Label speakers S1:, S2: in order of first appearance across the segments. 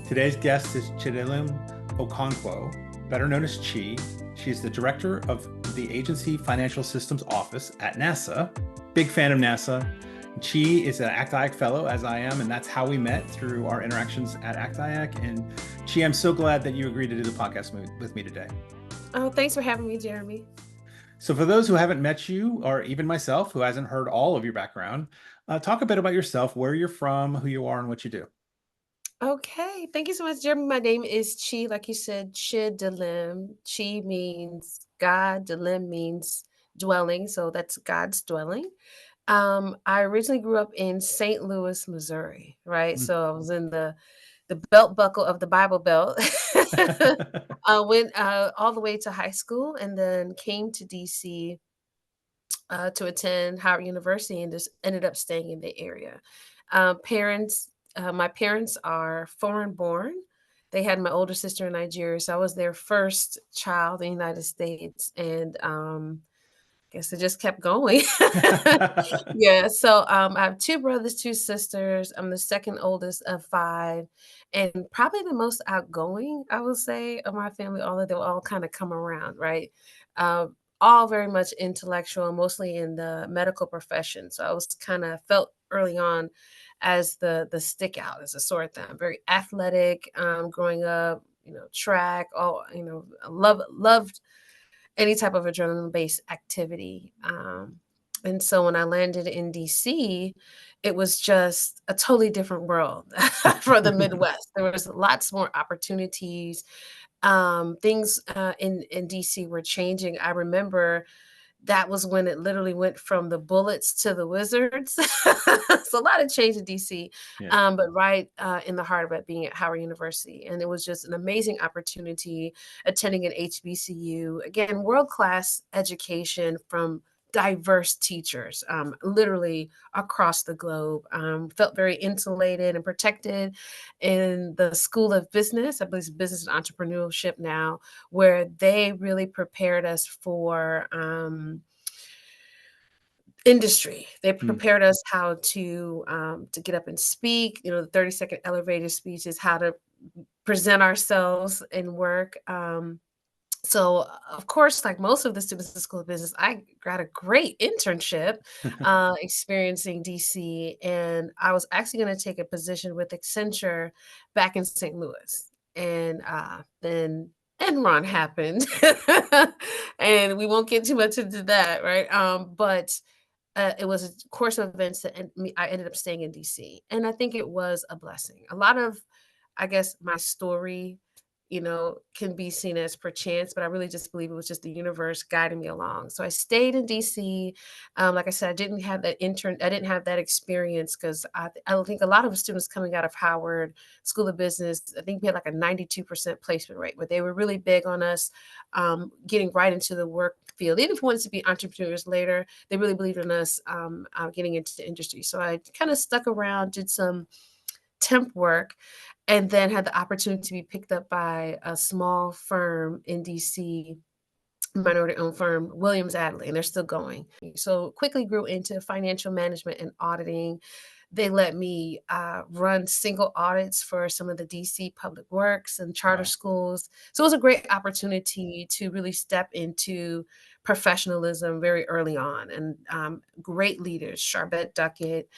S1: Today's guest is Chidilim Okonkwo, better known as Chi. She's the director of the Agency Financial Systems Office at NASA. Big fan of NASA. Chi is an ACT-IAC fellow, as I am, and that's how we met through our interactions at ACT-IAC. And Chi, I'm so glad that you agreed to do the podcast with me today.
S2: Oh, thanks for having me, Jeremy.
S1: So for those who haven't met you, or even myself, who hasn't heard all of your background, talk a bit about yourself, where you're from, who you are, and what you do.
S2: Okay, thank you so much, Jeremy. My name is Chi, like you said, Chidilim. Chi means God, Dilim means dwelling, so that's God's dwelling. I originally grew up in St. Louis, Missouri, right?
S1: Mm.
S2: So I was in the belt buckle of the Bible Belt. I went all the way to high school and then came to DC to attend Howard University and just ended up staying in the area. My parents are foreign born. They had my older sister in Nigeria, so I was their first child in the United States, and guess it just kept going. Yeah, so I have two brothers, two sisters. I'm the second oldest of five, and probably the most outgoing, I would say, of my family. Although they'll all kind of come around, right? Um, all very much intellectual, mostly in the medical profession. So I was kind of felt early on as the stick out, as a sore thumb. Very athletic, growing up. Track. All loved any type of adrenaline-based activity. And so when I landed in DC, it was just a totally different world for the Midwest. There was lots more opportunities. Things in DC were changing. I remember that was when it literally went from the Bullets to the Wizards. So a lot of change in DC,
S1: Yeah.
S2: but right in the heart of it being at Howard University. And it was just an amazing opportunity attending an HBCU. Again, world-class education from diverse teachers, literally across the globe. Felt very insulated and protected in the School of Business. I believe it's business and entrepreneurship now, where they really prepared us for industry. They
S1: Mm.
S2: prepared us how to get up and speak. The 30-second elevator speech is how to present ourselves in work. So, of course, like most of the students in the School of Business, I got a great internship experiencing DC, and I was actually going to take a position with Accenture back in St. Louis. And then Enron happened, and we won't get too much into that, right? But it was a course of events that I ended up staying in DC, and I think it was a blessing. A lot of, I guess, my story can be seen as perchance, but I really just believe it was just the universe guiding me along. So I stayed in DC. Like I said, I didn't have that experience because I think a lot of students coming out of Howard School of Business, I think we had like a 92% placement rate, where they were really big on us getting right into the work field. Even if we wanted to be entrepreneurs later, they really believed in us getting into the industry. So I kind of stuck around, did some temp work, and then had the opportunity to be picked up by a small firm in DC, minority-owned firm, Williams Adley, and they're still going. So quickly grew into financial management and auditing. They let me run single audits for some of the DC public works and charter
S1: Wow.
S2: schools. So it was a great opportunity to really step into professionalism very early on, and great leaders, Charbet Duckett.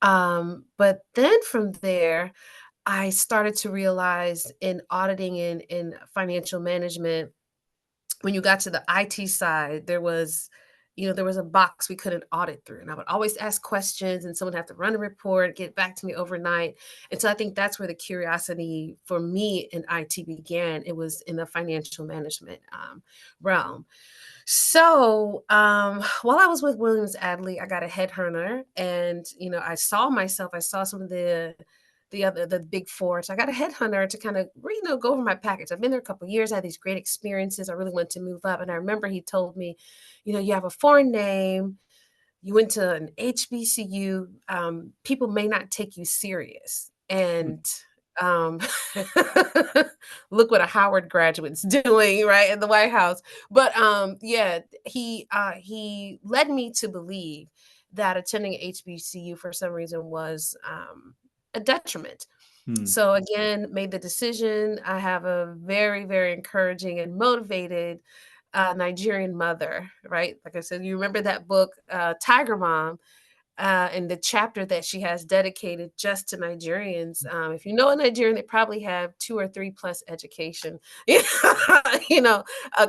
S2: But then from there, I started to realize in auditing and in financial management, when you got to the IT side, there was a box we couldn't audit through. And I would always ask questions, and someone would have to run a report, get back to me overnight. And so I think that's where the curiosity for me in IT began. It was in the financial management realm. So while I was with Williams Adley, I got a headhunter, and I saw some of the big four. So I got a headhunter to kind of go over my package. I've been there a couple of years. I had these great experiences. I really wanted to move up. And I remember he told me, you have a foreign name. You went to an HBCU. People may not take you serious.
S1: Mm.
S2: And um, look what a Howard graduate's doing, right, in the White House. But yeah, he led me to believe that attending HBCU for some reason was a detriment.
S1: Hmm.
S2: So again, made the decision. I have a very, very encouraging and motivated Nigerian mother, right? Like I said, you remember that book, Tiger Mom, and the chapter that she has dedicated just to Nigerians. If you know a Nigerian, they probably have 2 or 3 plus education, you know,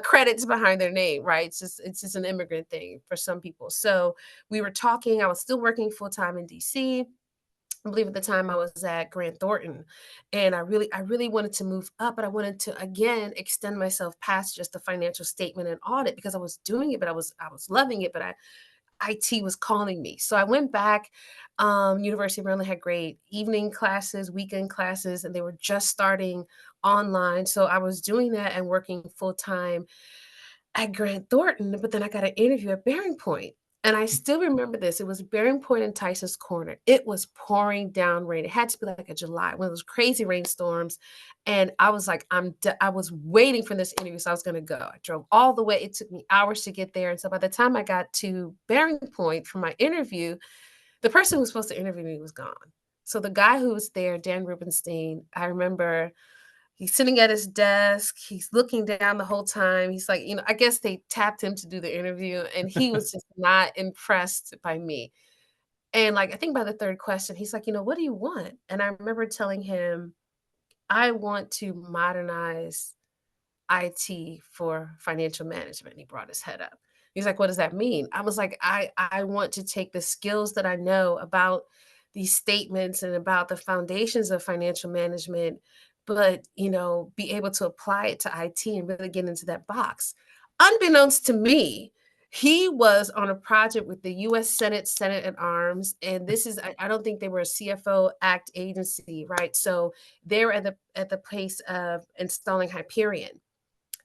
S2: credits behind their name, right? It's just an immigrant thing for some people. So we were talking. I was still working full time in DC. I believe at the time I was at Grant Thornton, and I really wanted to move up, but I wanted to again extend myself past just the financial statement and audit because I was doing it, but I was loving it, but IT was calling me. So I went back. University of Maryland had great evening classes, weekend classes, and they were just starting online. So I was doing that and working full time at Grant Thornton, but then I got an interview at Bearing Point. And I still remember this. It was Bearing Point and Tyson's Corner. It was pouring down rain. It had to be like a July, one of those crazy rainstorms. And I was like, I was waiting for this interview, so I was going to go. I drove all the way. It took me hours to get there. And so by the time I got to Bearing Point for my interview, the person who was supposed to interview me was gone. So the guy who was there, Dan Rubenstein, I remember he's sitting at his desk. He's looking down the whole time. He's like, I guess they tapped him to do the interview, and he was just not impressed by me. And like, I think by the third question, he's like, what do you want? And I remember telling him, I want to modernize IT for financial management. He brought his head up. He's like, what does that mean? I was like, I want to take the skills that I know about these statements and about the foundations of financial management, but be able to apply it to IT and really get into that box. Unbeknownst to me, he was on a project with the US Senate at Arms. And this is, I don't think they were a CFO Act agency, right? So they're at the place of installing Hyperion.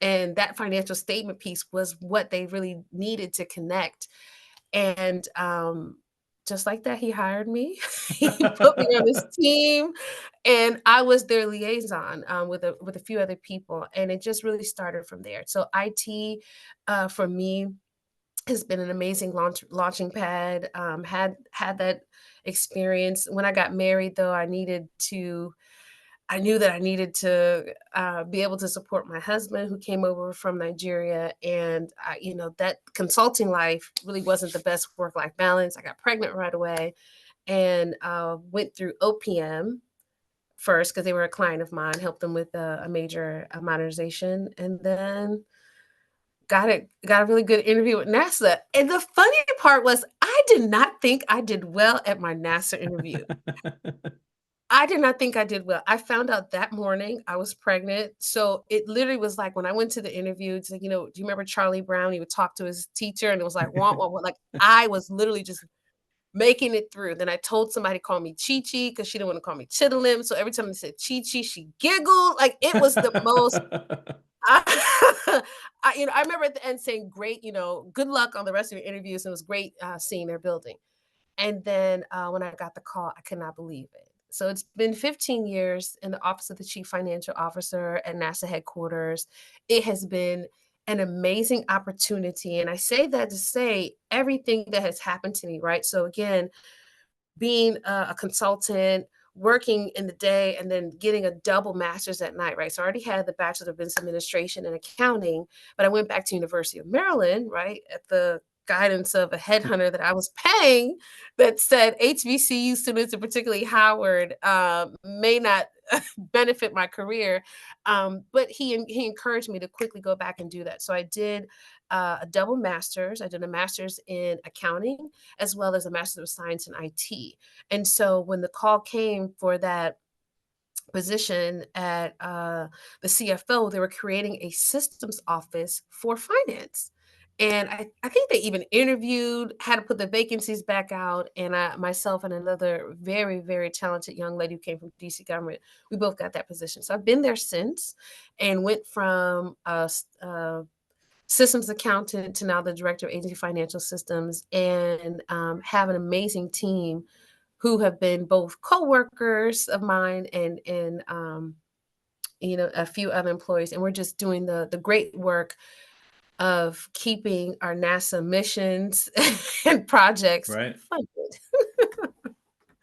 S2: And that financial statement piece was what they really needed to connect. And just like that, he hired me. He put me on his team, and I was their liaison with a few other people, and it just really started from there. So IT for me has been an amazing launching pad. Had that experience. When I got married, though, I knew that I needed to be able to support my husband who came over from Nigeria. And, that consulting life really wasn't the best work-life balance. I got pregnant right away and went through OPM first because they were a client of mine, helped them with a major modernization, and then got a really good interview with NASA. And the funny part was I did not think I did well at my NASA interview. I did not think I did well. I found out that morning I was pregnant. So it literally was like when I went to the interview, it's like, do you remember Charlie Brown? He would talk to his teacher and it was like, want, want, want. Like I was literally just making it through. Then I told somebody to call me Chi Chi because she didn't want to call me Chidilim. So every time they said Chi Chi, she giggled. Like it was the most. I remember at the end saying, "Great, good luck on the rest of your interviews." And it was great seeing their building. And then when I got the call, I could not believe it. So it's been 15 years in the Office of the Chief Financial Officer at NASA headquarters. It has been an amazing opportunity. And I say that to say everything that has happened to me, right? So again, being a consultant, working in the day, and then getting a double master's at night, right? So I already had the Bachelor of Business Administration and Accounting, but I went back to University of Maryland, right, at the guidance of a headhunter that I was paying that said HBCU students, and particularly Howard, may not benefit my career. But he encouraged me to quickly go back and do that. So I did a double master's. I did a master's in accounting as well as a master's of science in IT. And so when the call came for that position at the CFO, they were creating a systems office for finance. And I think they even interviewed, had to put the vacancies back out. And myself and another very, very talented young lady who came from DC government, we both got that position. So I've been there since and went from systems accountant to now the director of agency financial systems, and have an amazing team who have been both co-workers of mine and a few other employees. And we're just doing the great work of keeping our NASA missions and projects
S1: Right.
S2: funded.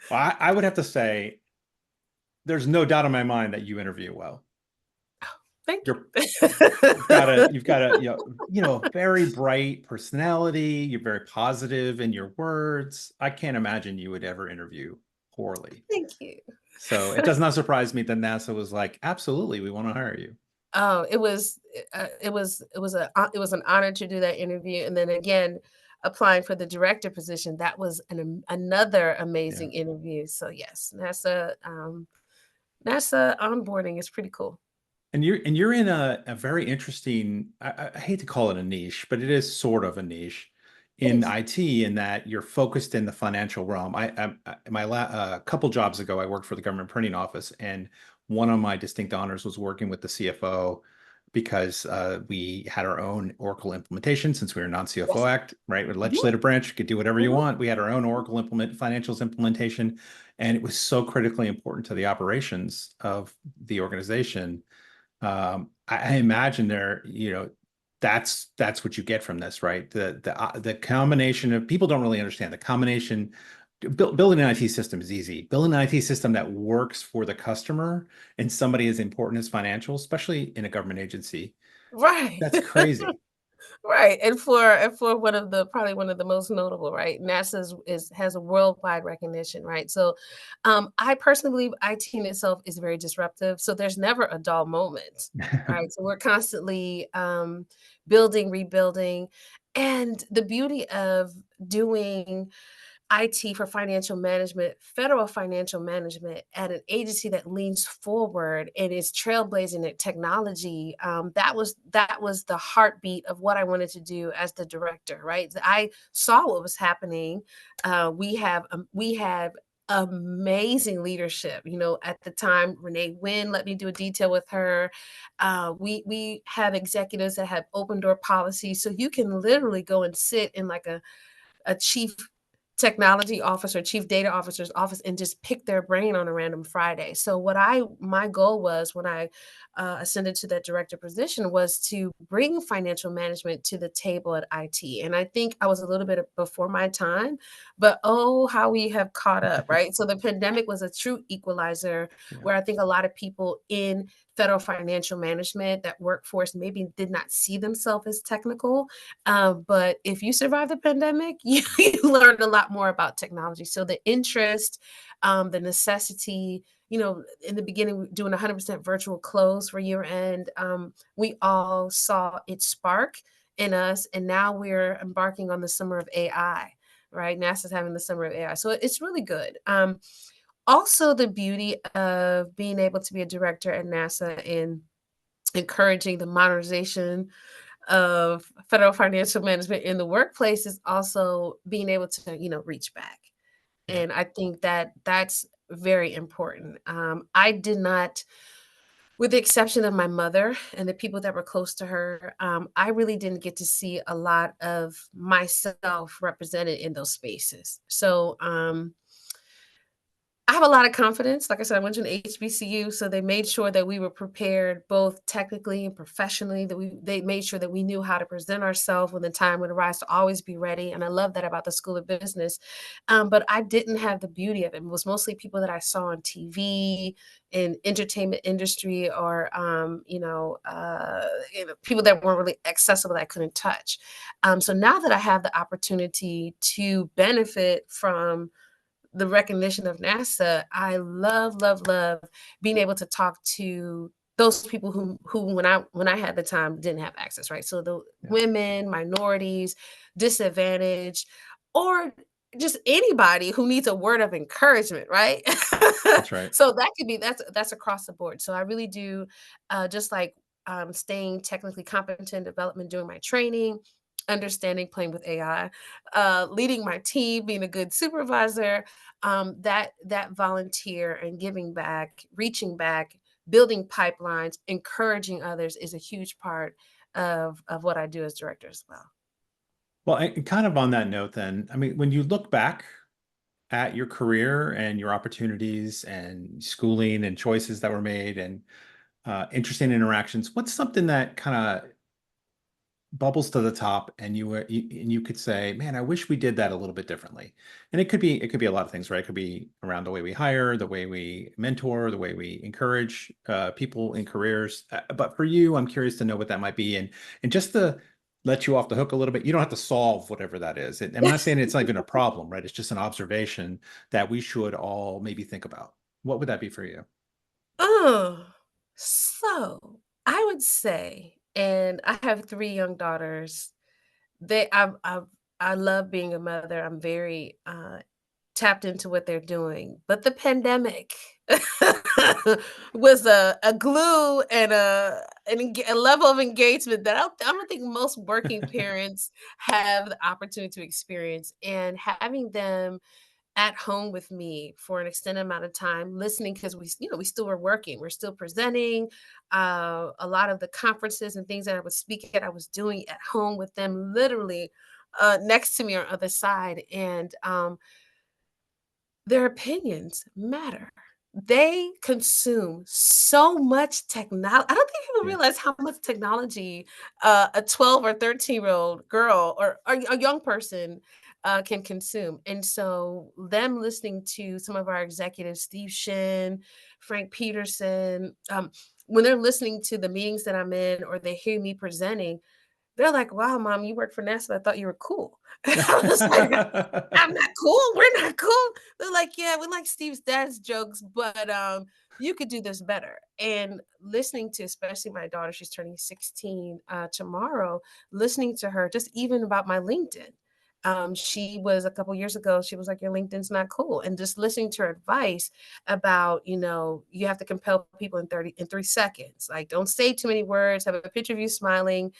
S1: Well, I would have to say there's no doubt in my mind that you interview well.
S2: Thank
S1: You're
S2: you.
S1: you've got a very bright personality. You're very positive in your words. I can't imagine you would ever interview poorly.
S2: Thank you.
S1: So it does not surprise me that NASA was like, absolutely, we want to hire you.
S2: Oh, it was an honor to do that interview, and then again, applying for the director position, that was another
S1: Yeah.
S2: amazing interview. So yes, NASA onboarding is pretty cool.
S1: And you're in a very interesting, I hate to call it a niche, but it is sort of a niche
S2: It
S1: in
S2: is.
S1: IT in that you're focused in the financial realm. A couple jobs ago, I worked for the government printing office, and one of my distinct honors was working with the CFO because we had our own Oracle implementation since we were non-CFO
S2: Yes.
S1: Act, right? With
S2: Mhm,
S1: legislative branch, you could do whatever you
S2: mhm.
S1: want. We had our own Oracle financials implementation, and it was so critically important to the operations of the organization. I imagine that's what you get from this, right? The combination of people don't really understand the combination. Building an IT system is easy. Building an IT system that works for the customer and somebody as important as financial, especially in a government agency,
S2: Right.
S1: that's crazy.
S2: Right, and for one of the probably one of the most notable, right? NASA's is has a worldwide recognition, right? So, I personally believe IT in itself is very disruptive, so there's never a dull moment, right? So we're constantly, building, rebuilding, and the beauty of doing IT for financial management, federal financial management at an agency that leans forward and is trailblazing at technology. That was the heartbeat of what I wanted to do as the director. Right, I saw what was happening. We have amazing leadership. At the time, Renee Wynn let me do a detail with her. We have executives that have open door policies, so you can literally go and sit in like a chief technology officer, chief data officer's office and just pick their brain on a random Friday. So my goal was when I ascended to that director position was to bring financial management to the table at IT. And I think I was a little bit before my time, but oh, how we have caught up, right? So the pandemic was a true equalizer
S1: Yeah.
S2: where I think a lot of people in federal financial management, that workforce maybe did not see themselves as technical, but if you survive the pandemic, you learn a lot more about technology. So the interest, the necessity, in the beginning, doing 100% virtual close for year end, we all saw it spark in us. And now we're embarking on the summer of AI, right? NASA's having the summer of AI. So it's really good. Also, the beauty of being able to be a director at NASA and encouraging the modernization of federal financial management in the workplace is also being able to, reach back.
S1: Yeah.
S2: And I think that that's very important. I did not, with the exception of my mother and the people that were close to her, I really didn't get to see a lot of myself represented in those spaces. So, I have a lot of confidence. Like I said, I went to an HBCU, so they made sure that we were prepared both technically and professionally, that they made sure that we knew how to present ourselves when the time would arise to always be ready. And I love that about the School of Business. But I didn't have the beauty of it. It was mostly people that I saw on TV in entertainment industry or people that weren't really accessible that I couldn't touch. So now that I have the opportunity to benefit from the recognition of NASA, I love, love, love being able to talk to those people who when I had the time didn't have access, right? So the
S1: Yeah.
S2: women, minorities, disadvantaged, or just anybody who needs a word of encouragement, right?
S1: That's right.
S2: So that's across the board. So I really do just like staying technically competent development, doing my training, understanding playing with AI, leading my team, being a good supervisor, that volunteer and giving back, reaching back, building pipelines, encouraging others is a huge part of what I do as director as well.
S1: Well, and kind of on that note, then, I mean, when you look back at your career and your opportunities and schooling and choices that were made and interesting interactions, what's something that kind of bubbles to the top, and you could say, man, I wish we did that a little bit differently. And it could be a lot of things, right? It could be around the way we hire, the way we mentor, the way we encourage people in careers. But for you, I'm curious to know what that might be, and just to let you off the hook a little bit, you don't have to solve whatever that is. And I'm not saying it's not even a problem, right? It's just an observation that we should all maybe think about. What would that be for you?
S2: Oh, so I would say, and I have 3 young daughters. I love being a mother. I'm very, tapped into what they're doing, but the pandemic was a glue and a level of engagement that I don't think most working parents have the opportunity to experience, and having them at home with me for an extended amount of time, listening because we still were working, we're still presenting. A lot of the conferences and things that I would speak at, I was doing at home with them, literally next to me on other side, and their opinions matter. They consume so much technology. I don't think people
S1: Yeah.
S2: realize how much technology a 12 or 13-year-old girl or a young person can consume. And so, them listening to some of our executives, Steve Shin, Frank Peterson, when they're listening to the meetings that I'm in or they hear me presenting, they're like, "Wow, mom, you work for NASA. I thought you were cool." I was like, "I'm not cool. We're not cool." They're like, "Yeah, we like Steve's dad's jokes, but you could do this better." And listening to, especially my daughter, she's turning 16 tomorrow. Listening to her, just even about my LinkedIn. She was a couple years ago. She was like, "Your LinkedIn's not cool," and just listening to her advice about, you have to compel people in 3 seconds. Like, don't say too many words. Have a picture of you smiling,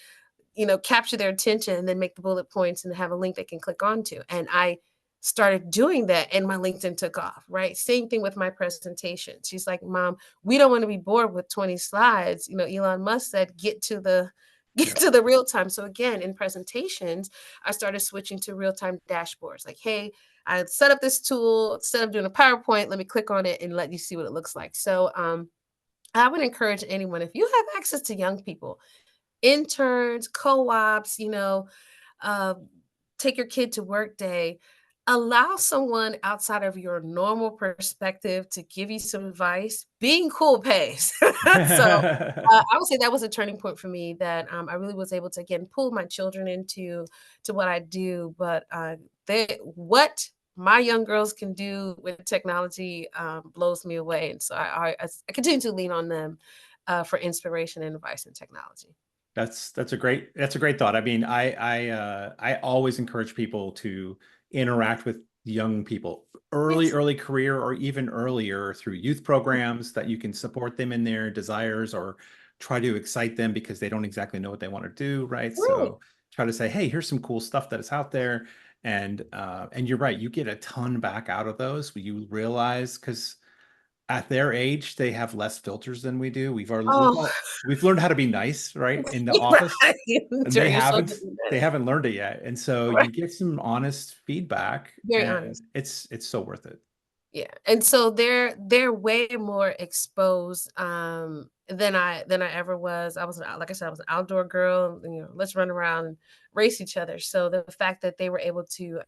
S2: capture their attention and then make the bullet points and have a link they can click onto. And I started doing that and my LinkedIn took off, right? Same thing with my presentation. She's like, "Mom, we don't want to be bored with 20 slides." Elon Musk said, get to the get
S1: Yeah.
S2: to the real time. So again, in presentations, I started switching to real-time dashboards. Like, hey, I set up this tool instead of doing a PowerPoint, let me click on it and let you see what it looks like. So I would encourage anyone, if you have access to young people, interns, co-ops, uh, take your kid to work day, allow someone outside of your normal perspective to give you some advice. Being cool pays. So I would say that was a turning point for me that I really was able to again pull my children to what I do. But what my young girls can do with technology blows me away, and so I continue to lean on them for inspiration and advice in technology.
S1: That's a great thought. I mean, I always encourage people to interact with young people
S2: Yes.
S1: early career or even earlier through youth programs that you can support them in their desires or try to excite them because they don't exactly know what they want to do, right?
S2: Right.
S1: So try to say, hey, here's some cool stuff that is out there. And you're right, you get a ton back out of those. You realize because at their age, they have less filters than we do.
S2: Oh,
S1: We've learned how to be nice, right, in the office,
S2: right.
S1: and
S2: Turn yourself into
S1: they
S2: that.
S1: haven't learned it yet. And so
S2: Right.
S1: you get some honest feedback,
S2: Very
S1: and
S2: honest.
S1: it's so worth it.
S2: Yeah, and so they're way more exposed, than I ever was. Like I said, I was an outdoor girl, let's run around and race each other. So the fact that they were able to,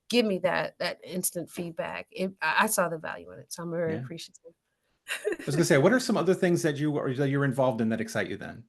S2: give me that instant feedback, I saw the value in it, so I'm very
S1: Yeah. I
S2: appreciative.
S1: was gonna say, what are some other things that you're involved in that excite you then?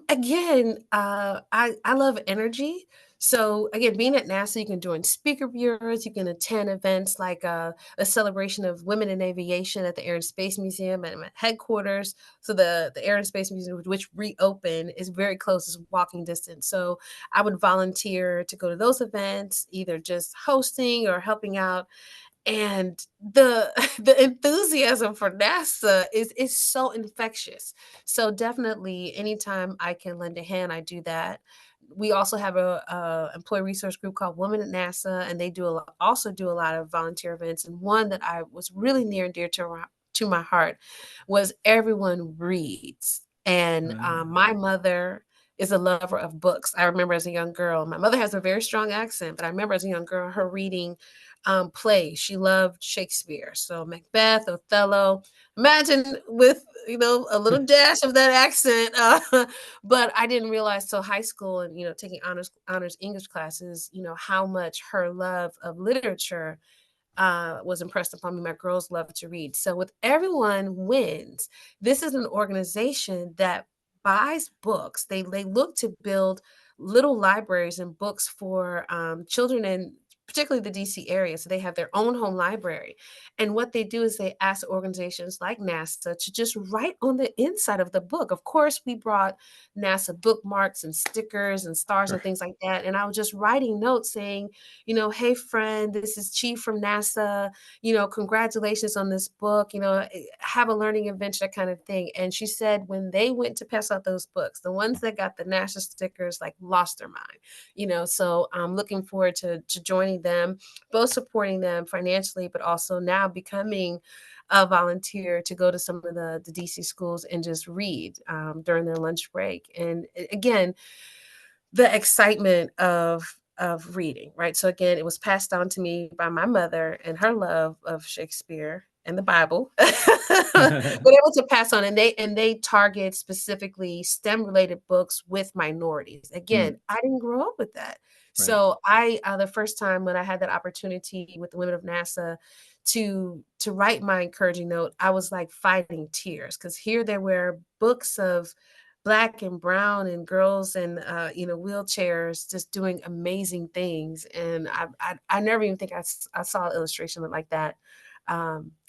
S2: Again, I love energy. So again, being at NASA, you can join speaker bureaus, you can attend events like a celebration of women in aviation at the Air and Space Museum and at headquarters. So the Air and Space Museum, which reopened, is very close, is walking distance. So I would volunteer to go to those events, either just hosting or helping out, and the the enthusiasm for NASA is so infectious. So definitely anytime I can lend a hand, I do that. We also have a employee resource group called Women at NASA, and they also do a lot of volunteer events. And one that I was really near and dear to my heart was Everyone Reads. And my mother is a lover of books. I remember as a young girl, my mother has a very strong accent, but I remember as a young girl her reading plays. She loved Shakespeare. So Macbeth, Othello. Imagine with, a little dash of that accent. But I didn't realize till high school and, taking honors English classes, how much her love of literature was impressed upon me. My girls love to read. So with Everyone Wins, this is an organization that buys books. They look to build little libraries and books for children in particularly the DC area. So they have their own home library. And what they do is they ask organizations like NASA to just write on the inside of the book. Of course, we brought NASA bookmarks and stickers and stars and
S1: Sure.
S2: things like that. And I was just writing notes saying, hey friend, this is Chief from NASA, congratulations on this book, have a learning adventure kind of thing. And she said when they went to pass out those books, the ones that got the NASA stickers like lost their mind, so I'm looking forward to joining them, both supporting them financially, but also now becoming a volunteer to go to some of the DC schools and just read during their lunch break. And again, the excitement of reading, right? So again, it was passed on to me by my mother and her love of Shakespeare and the Bible, but able to pass on, and they target specifically STEM related books with minorities. Again,
S1: Mm,
S2: I didn't grow up with that.
S1: right.
S2: So I the first time when I had that opportunity with the women of NASA to write my encouraging note, I was like fighting tears because here there were books of Black and brown and girls in wheelchairs just doing amazing things. And I never even think I saw an illustration like that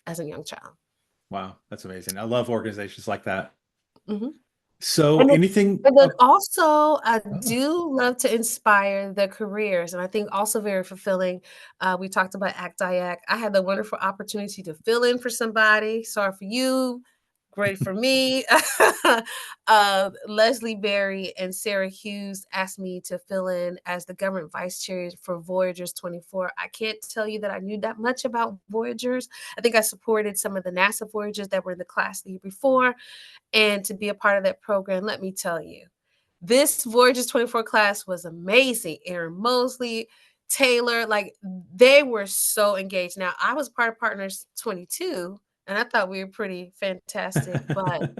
S2: as a young child.
S1: Wow, that's amazing. I love organizations like that.
S2: Mhm.
S1: So
S2: And then
S1: anything
S2: and then also, I
S1: oh,
S2: do love to inspire the careers, and I think also very fulfilling, we talked about ACT-IAC. I had the wonderful opportunity to fill in for somebody. Sorry for you, great for me. Leslie Berry and Sarah Hughes asked me to fill in as the government vice chair for Voyagers 24. I can't tell you that I knew that much about Voyagers. I think I supported some of the NASA Voyagers that were in the class the year before, and to be a part of that program, let me tell you, this Voyagers 24 class was amazing. Aaron Mosley, Taylor, like they were so engaged. Now, I was part of Partners 22, and I thought we were pretty fantastic, but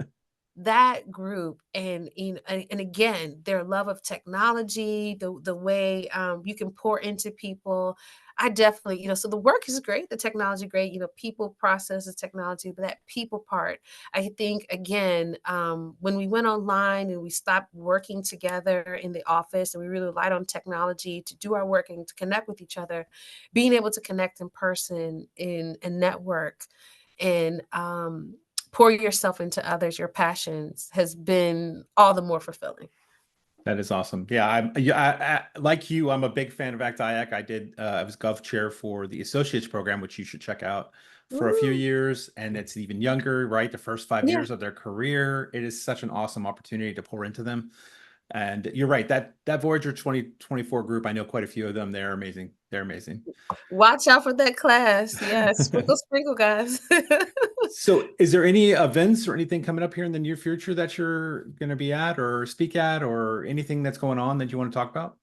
S2: that group and again their love of technology, the way you can pour into people. I definitely, so the work is great, the technology great, people, processes, technology, but that people part, I think again, when we went online and we stopped working together in the office and we really relied on technology to do our work and to connect with each other, being able to connect in person in a network and pour yourself into others, your passions, has been all the more fulfilling.
S1: that is awesome. Yeah, I like you. I'm a big fan of ACT-IAC. I was Gov Chair for the Associates program, which you should check out for a few
S2: Ooh,
S1: years. And it's even younger, right? The first 5 years
S2: yeah.
S1: of their career. It is such an awesome opportunity to pour into them. And you're right, that Voyager 2024 group, I know quite a few of them. They're amazing. They're amazing.
S2: Watch out for that class. Yes, sprinkle, sprinkle, guys.
S1: So, is there any events or anything coming up here in the near future that you're going to be at or speak at or anything that's going on that you want to talk about?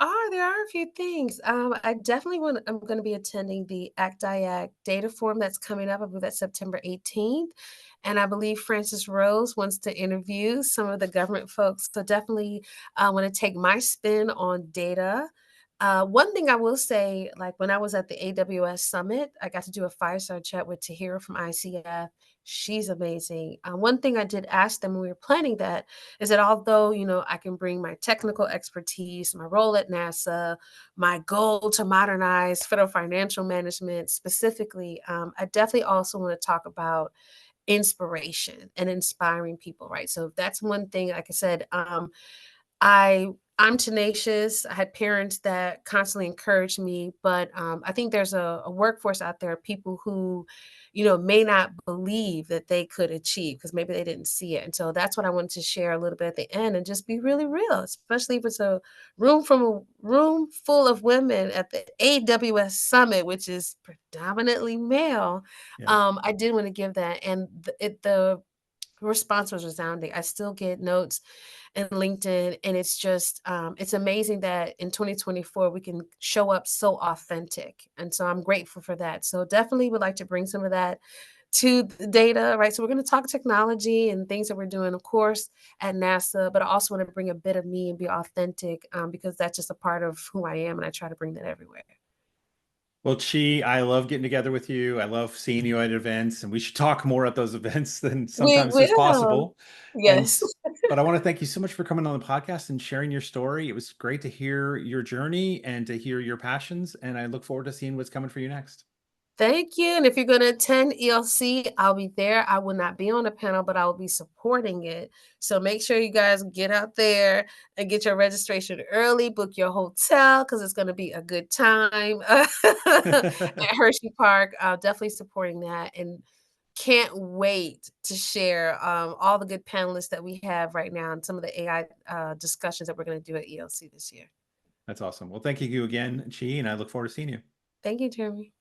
S2: Oh, there are a few things. I definitely I'm going to be attending the ACT-IAC data forum that's coming up. I believe that's September 18th. And I believe Francis Rose wants to interview some of the government folks. So definitely want to take my spin on data. One thing I will say, like when I was at the AWS Summit, I got to do a fireside chat with Tahira from ICF. She's amazing. One thing I did ask them when we were planning that is that although, I can bring my technical expertise, my role at NASA, my goal to modernize federal financial management specifically, I definitely also want to talk about inspiration and inspiring people, right? So that's one thing, like I said, I'm tenacious. I had parents that constantly encouraged me, but I think there's a workforce out there, people who, may not believe that they could achieve because maybe they didn't see it. And so that's what I wanted to share a little bit at the end and just be really real, especially if it's a room full of women at the AWS Summit, which is predominantly male.
S1: Yeah.
S2: I did want to give that, and the response was resounding. I still get notes and LinkedIn, and it's just it's amazing that in 2024 we can show up so authentic, and so I'm grateful for that. So definitely would like to bring some of that to the data, right? So we're going to talk technology and things that we're doing, of course, at NASA, but I also want to bring a bit of me and be authentic, because that's just a part of who I am, and I try to bring that everywhere.
S1: Well, Chi, I love getting together with you. I love seeing you at events, and we should talk more at those events than
S2: We
S1: sometimes is
S2: will.
S1: possible. And
S2: Yes.
S1: but I want to thank you so much for coming on the podcast and sharing your story. It was great to hear your journey and to hear your passions, and I look forward to seeing what's coming for you next.
S2: Thank you. And if you're going to attend ELC, I'll be there. I will not be on the panel, but I will be supporting it. So make sure you guys get out there and get your registration early, book your hotel because it's going to be a good time at Hershey Park. Definitely supporting that. And can't wait to share all the good panelists that we have right now and some of the AI discussions that we're going to do at ELC this year.
S1: That's awesome. Well, thank you again, Chi, and I look forward to seeing you.
S2: Thank you, Jeremy.